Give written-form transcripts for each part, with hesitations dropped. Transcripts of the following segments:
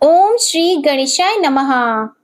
ओम श्री गणेशाय नमः।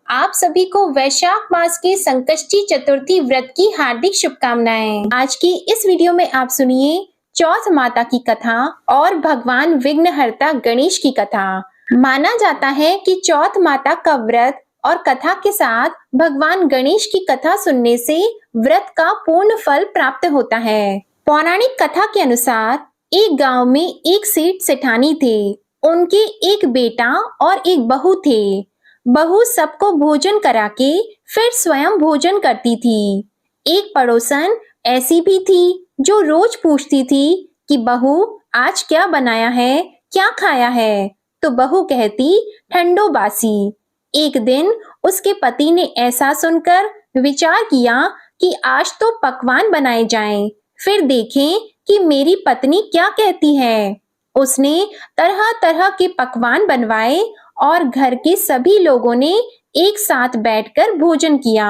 आप सभी को वैशाख मास के संकष्टी चतुर्थी व्रत की हार्दिक शुभकामनाएं। आज की इस वीडियो में आप सुनिए चौथ माता की कथा और भगवान विघ्नहर्ता गणेश की कथा। माना जाता है कि चौथ माता का व्रत और कथा के साथ भगवान गणेश की कथा सुनने से व्रत का पूर्ण फल प्राप्त होता है। पौराणिक कथा के अनुसार एक गांव में एक सेठ सेठानी थे। उनके एक बेटा और एक बहू थे। बहू सबको भोजन करा के फिर स्वयं भोजन करती थी। एक पड़ोसन ऐसी भी थी जो रोज पूछती थी कि बहू आज क्या बनाया है, क्या खाया है। तो बहू कहती ठंडो बासी। एक दिन उसके पति ने ऐसा सुनकर विचार किया कि आज तो पकवान बनाए जाएं, फिर देखें कि मेरी पत्नी क्या कहती है। उसने तरह तरह के पकवान बनवाए और घर के सभी लोगों ने एक साथ बैठकर भोजन किया।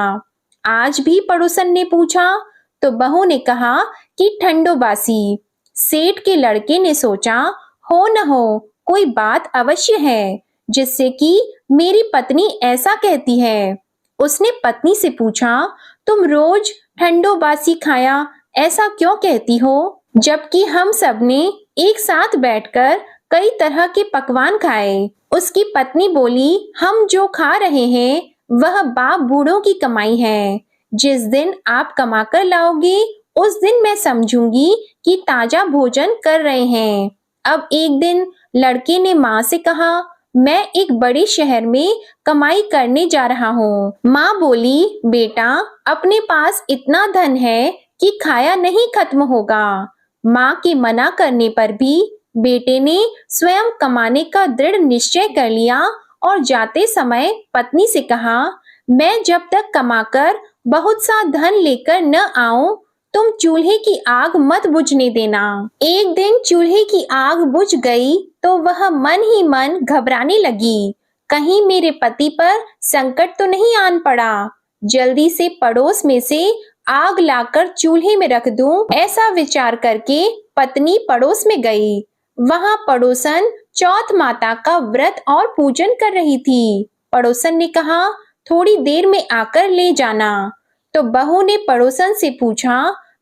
आज भी पड़ोसन ने पूछा तो बहू ने कहा कि ठंडो बासी। सेठ के लड़के ने सोचा हो न हो कोई बात अवश्य है जिससे कि मेरी पत्नी ऐसा कहती है। उसने पत्नी से पूछा तुम रोज ठंडो बासी खाया ऐसा क्यों कहती हो, जबकि हम सब ने एक साथ बैठकर कई तरह के पकवान खाए। उसकी पत्नी बोली हम जो खा रहे हैं वह बाप बूढ़ों की कमाई है। जिस दिन आप कमा कर लाओगे उस दिन मैं समझूंगी कि ताजा भोजन कर रहे हैं। अब एक दिन लड़के ने माँ से कहा मैं एक बड़े शहर में कमाई करने जा रहा हूँ। माँ बोली बेटा अपने पास इतना धन है कि खाया नहीं खत्म होगा। माँ के मना करने पर भी बेटे ने स्वयं कमाने का दृढ़ निश्चय कर लिया और जाते समय पत्नी से कहा मैं जब तक कमाकर बहुत सा धन लेकर न आऊं तुम चूल्हे की आग मत बुझने देना। एक दिन चूल्हे की आग बुझ गई तो वह मन ही मन घबराने लगी, कहीं मेरे पति पर संकट तो नहीं आन पड़ा। जल्दी से पड़ोस में से आग लाकर चूल्हे में रख दूं, ऐसा विचार करके पत्नी पड़ोस में गई। वहां पड़ोसन चौथ माता का व्रत और पूजन कर रही थी। पड़ोसन ने कहा थोड़ी देर में आकर ले जाना। तो बहू ने पड़ोसन से पूछा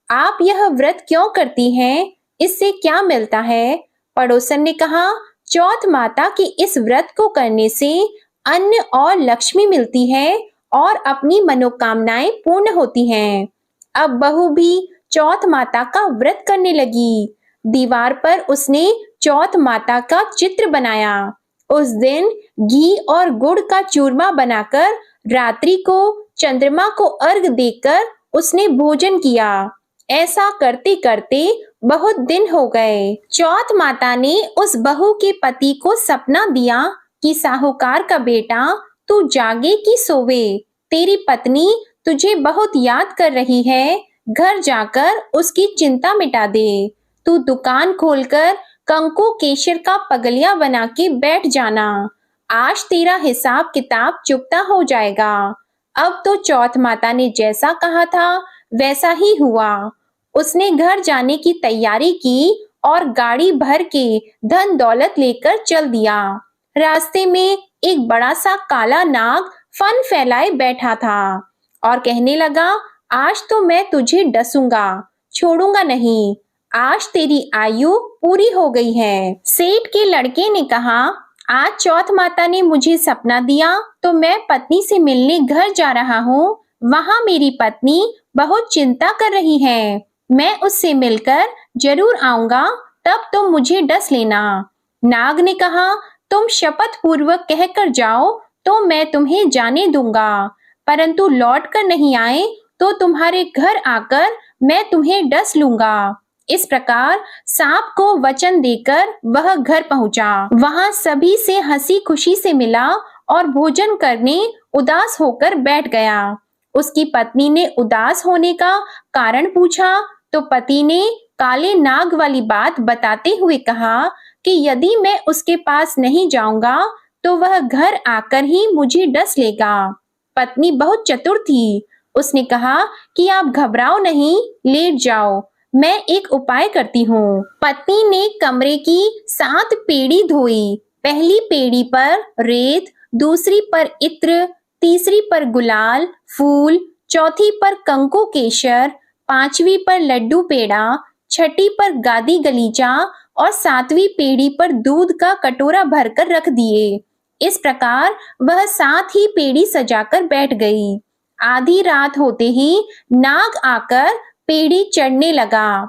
आप यह व्रत क्यों करती हैं, इससे क्या मिलता है। पड़ोसन ने कहा चौथ माता की इस व्रत को करने से अन्न और लक्ष्मी मिलती है और अपनी मनोकामनाएं पूर्ण होती हैं। अब बहू भी चौथ माता का व्रत करने लगी। दीवार पर उसने चौथ माता का चित्र बनाया। उस दिन घी और गुड़ का चूरमा बनाकर रात्रि को चंद्रमा को अर्घ देकर उसने भोजन किया। ऐसा करते करते बहुत दिन हो गए। चौथ माता ने उस बहू के पति को सपना दिया कि साहूकार का बेटा तू जागे कि सोवे, तेरी पत्नी तुझे बहुत याद कर रही है, घर जाकर उसकी चिंता मिटा दे। तू दुकान खोलकर कंकु केशर का पगलिया बना के बैठ जाना। आज तेरा हिसाब किताब चुकता हो जाएगा। अब तो चौथ माता ने जैसा कहा था वैसा ही हुआ। उसने घर जाने की तैयारी की और गाड़ी भर के धन दौलत लेकर चल दिया। रास्ते में एक बड़ा सा काला नाग फन फैलाए बैठा था और कहने लगा आज तो मैं तुझे डसूंगा, छोड़ूंगा नहीं। आज तेरी आयु पूरी हो गई है। सेठ के लड़के ने कहा आज चौथ माता ने मुझे सपना दिया तो मैं पत्नी से मिलने घर जा रहा हूँ। वहाँ मेरी पत्नी बहुत चिंता कर रही है। मैं उससे मिलकर जरूर आऊंगा, तब तुम मुझे डस लेना। नाग ने कहा तुम शपथ पूर्वक कहकर जाओ तो मैं तुम्हें जाने दूंगा, परंतु लौट कर नहीं आए तो तुम्हारे घर आकर मैं तुम्हें डस लूंगा। इस प्रकार सांप को वचन देकर वह घर पहुंचा। वहां सभी से हंसी खुशी से मिला और भोजन करने उदास होकर बैठ गया। उसकी पत्नी ने उदास होने का कारण पूछा तो पति ने काले नाग वाली बात बताते हुए कहा कि यदि मैं उसके पास नहीं जाऊंगा तो वह घर आकर ही मुझे डस लेगा। पत्नी बहुत चतुर थी। उसने कहा कि आप घबराओ नहीं, लेट जाओ, मैं एक उपाय करती हूँ। पत्नी ने कमरे की 7 पेड़ी धोई, पहली पेड़ी पर रेत, दूसरी पर इत्र, तीसरी पर गुलाल, फूल, चौथी पर कंकु केशर, पांचवी पर लड्डू पेड़ा, छठी पर गादी गलीचा और सातवीं पेड़ी पर दूध का कटोरा भरकर रख दिए। इस प्रकार वह 7 ही पेड़ी सजाकर बैठ गई। आधी रात होते ही नाग आकर पेड़ी चढ़ने लगा।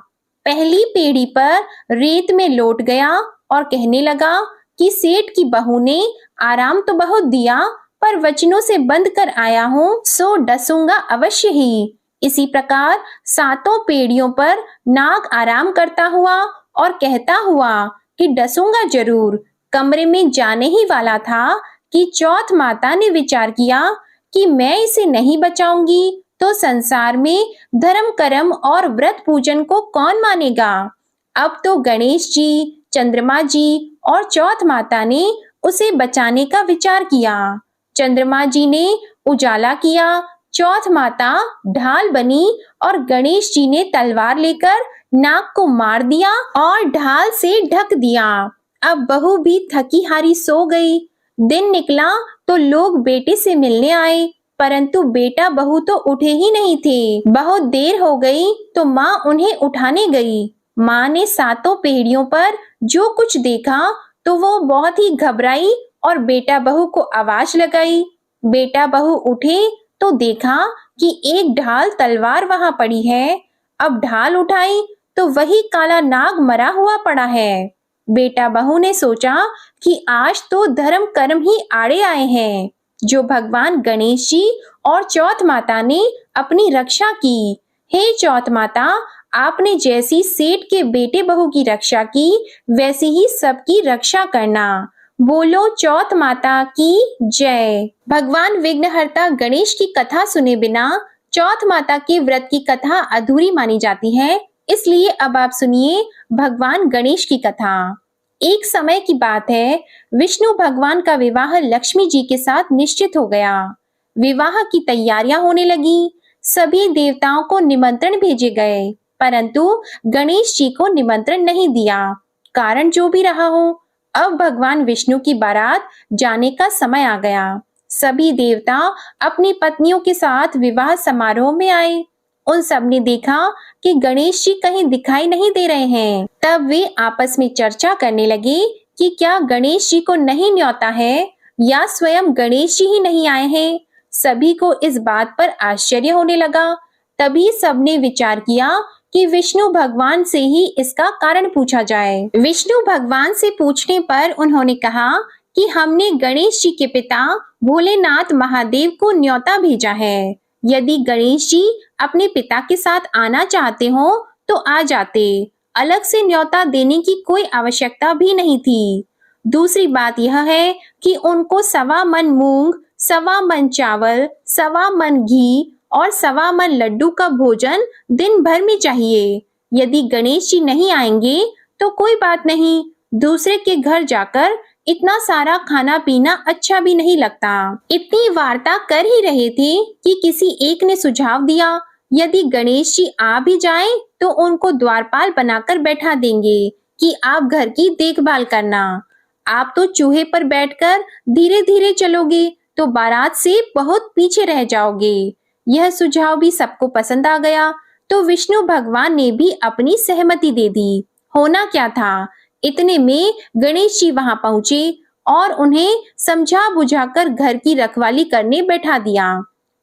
पहली पेड़ी पर रेत में लौट गया और कहने लगा कि सेठ की बहू ने आराम तो बहुत दिया, पर वचनों से बंध कर आया हूँ, सो डसूंगा अवश्य ही। इसी प्रकार 7 पेड़ियों पर नाग आराम करता हुआ और कहता हुआ कि डसूंगा जरूर, कमरे में जाने ही वाला था कि चौथ माता ने विचार किया कि मैं इसे नहीं बचाऊंगी तो संसार में धर्म कर्म और व्रत पूजन को कौन मानेगा। अब तो गणेश जी, चंद्रमा जी और चौथ माता ने उसे बचाने का विचार किया। चंद्रमा जी ने उजाला किया, चौथ माता ढाल बनी और गणेश जी ने तलवार लेकर नाग को मार दिया और ढाल से ढक दिया। अब बहू भी थकी हारी सो गई। दिन निकला तो लोग बेटे से मिलने आए, परंतु बेटा बहू तो उठे ही नहीं थे। बहुत देर हो गई तो माँ उन्हें उठाने गई। माँ ने 7 पेड़ियों पर जो कुछ देखा तो वो बहुत ही घबराई और बेटा बहू को आवाज लगाई। बेटा बहू उठे तो देखा कि एक ढाल तलवार वहां पड़ी है। अब ढाल उठाई तो वही काला नाग मरा हुआ पड़ा है। बेटा बहू ने सोचा कि आज तो धर्म कर्म ही आड़े आए हैं, जो भगवान गणेश जी और चौथ माता ने अपनी रक्षा की। हे चौथ माता, आपने जैसी सेठ के बेटे बहू की रक्षा की, वैसी ही सबकी रक्षा करना। बोलो चौथ माता की जय। भगवान विघ्नहर्ता गणेश की कथा सुने बिना चौथ माता के व्रत की कथा अधूरी मानी जाती है, इसलिए अब आप सुनिए भगवान गणेश की कथा। एक समय की बात है, विष्णु भगवान का विवाह लक्ष्मी जी के साथ निश्चित हो गया। विवाह की तैयारियां होने लगी। सभी देवताओं को निमंत्रण भेजे गए, परंतु गणेश जी को निमंत्रण नहीं दिया। कारण जो भी रहा हो, अब भगवान विष्णु की बारात जाने का समय आ गया। सभी देवता अपनी पत्नियों के साथ विवाह समारोह में आए। उन सब ने देखा कि गणेश जी कहीं दिखाई नहीं दे रहे हैं। तब वे आपस में चर्चा करने लगे कि क्या गणेश जी को नहीं न्योता है या स्वयं गणेश जी ही नहीं आए हैं। सभी को इस बात पर आश्चर्य होने लगा। तभी सबने विचार किया कि विष्णु भगवान से ही इसका कारण पूछा जाए। विष्णु भगवान से पूछने पर उन्होंने कहा कि हमने गणेश जी के पिता भोलेनाथ महादेव को न्योता भेजा है। यदि गणेश जी अपने पिता के साथ आना चाहते हो तो आ जाते, अलग से न्योता देने की कोई आवश्यकता भी नहीं थी। दूसरी बात यह है कि उनको 1.25 मन मूंग, 1.25 मन चावल, 1.25 मन घी और 1.25 मन लड्डू का भोजन दिन भर में चाहिए। यदि गणेश जी नहीं आएंगे तो कोई बात नहीं, दूसरे के घर जाकर इतना सारा खाना पीना अच्छा भी नहीं लगता। इतनी वार्ता कर ही रहे थे कि किसी एक ने सुझाव दिया, यदि गणेश जी आ भी जाएं तो उनको द्वारपाल बनाकर बैठा देंगे कि आप घर की देखभाल करना। आप तो चूहे पर बैठकर धीरे धीरे चलोगे तो बारात से बहुत पीछे रह जाओगे। यह सुझाव भी सबको पसंद आ गया, तो विष्णु भगवान ने भी अपनी सहमति दे दी। होना क्या था, इतने में गणेश जी वहां पहुंचे और उन्हें समझा बुझाकर घर की रखवाली करने बैठा दिया।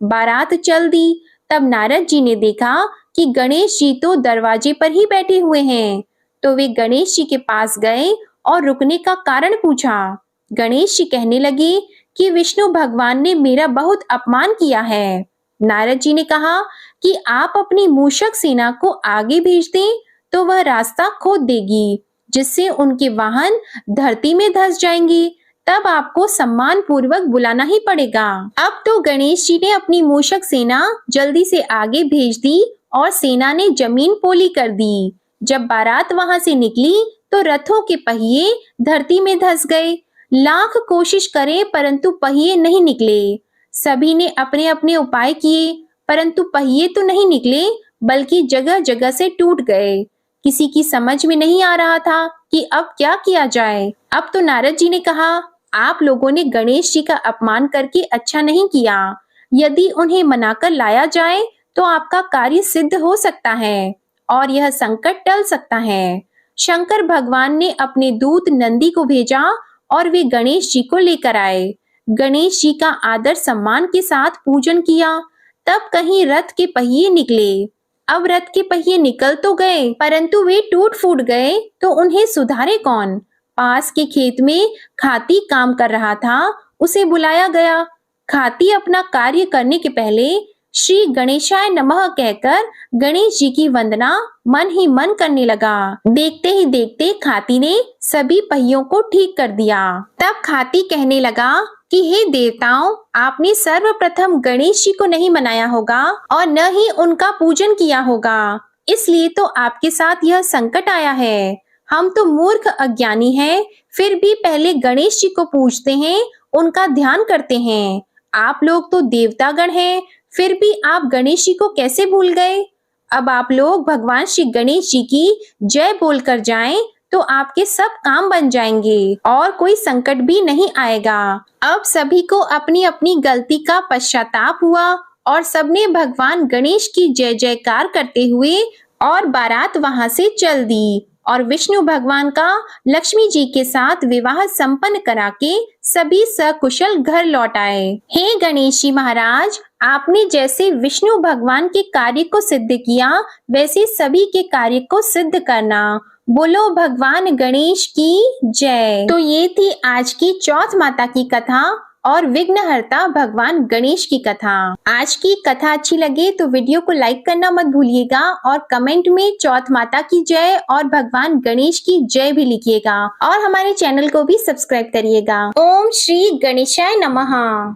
बारात चल दी। तब नारद जी ने देखा कि गणेश जी तो दरवाजे पर ही बैठे हुए हैं, तो वे गणेश जी के पास गए और रुकने का कारण पूछा। गणेश जी कहने लगे कि विष्णु भगवान ने मेरा बहुत अपमान किया है। नारद जी ने कहा कि आप अपनी मूषक सेना को आगे भेज दें तो वह रास्ता खोद देगी, जिससे उनके वाहन धरती में धंस जाएंगे। तब आपको सम्मान पूर्वक बुलाना ही पड़ेगा। अब तो गणेश जी ने अपनी मूषक सेना जल्दी से आगे भेज दी और सेना ने जमीन पोली कर दी। जब बारात वहां से निकली तो रथों के पहिए धरती में धंस गए। लाख कोशिश करें परंतु पहिए नहीं निकले। सभी ने अपने अपने उपाय किए, परंतु पहिए तो नहीं निकले, बल्कि जगह जगह से टूट गए। किसी की समझ में नहीं आ रहा था कि अब क्या किया जाए। अब तो नारद जी ने कहा, आप लोगों ने गणेश जी का अपमान करके अच्छा नहीं किया। यदि उन्हें मनाकर लाया जाए तो आपका कार्य सिद्ध हो सकता है और यह संकट टल सकता है। शंकर भगवान ने अपने दूत नंदी को भेजा और वे गणेश जी को लेकर आए। गणेश जी का आदर सम्मान के साथ पूजन किया। तब कहीं रथ के पहिए निकले। अब रथ के पहिए निकल तो गए, परंतु वे टूट फूट गए तो उन्हें सुधारे कौन। पास के खेत में खाती काम कर रहा था, उसे बुलाया गया। खाती अपना कार्य करने के पहले श्री गणेशाय नमः कहकर गणेश जी की वंदना मन ही मन करने लगा। देखते ही देखते खाती ने सभी पहियों को ठीक कर दिया। तब खाती कहने लगा कि हे देवताओं, आपने सर्वप्रथम गणेश जी को नहीं मनाया होगा और न ही उनका पूजन किया होगा, इसलिए तो आपके साथ यह संकट आया है। हम तो मूर्ख अज्ञानी हैं, फिर भी पहले गणेश जी को पूजते हैं, उनका ध्यान करते हैं। आप लोग तो देवतागण हैं, फिर भी आप गणेश जी को कैसे भूल गए। अब आप लोग भगवान श्री गणेश जी की जय बोलकर जाएं तो आपके सब काम बन जाएंगे और कोई संकट भी नहीं आएगा। अब सभी को अपनी अपनी गलती का पश्चाताप हुआ और सबने भगवान गणेश की जय जयकार करते हुए और बारात वहां से चल दी और विष्णु भगवान का लक्ष्मी जी के साथ विवाह संपन्न करा के सभी सकुशल घर लौट आए। हे गणेश जी महाराज, आपने जैसे विष्णु भगवान के कार्य को सिद्ध किया, वैसे सभी के कार्य को सिद्ध करना। बोलो भगवान गणेश की जय। तो ये थी आज की चौथ माता की कथा और विघ्नहर्ता भगवान गणेश की कथा। आज की कथा अच्छी लगे तो वीडियो को लाइक करना मत भूलिएगा और कमेंट में चौथ माता की जय और भगवान गणेश की जय भी लिखिएगा और हमारे चैनल को भी सब्सक्राइब करिएगा। ओम श्री गणेशाय नमः।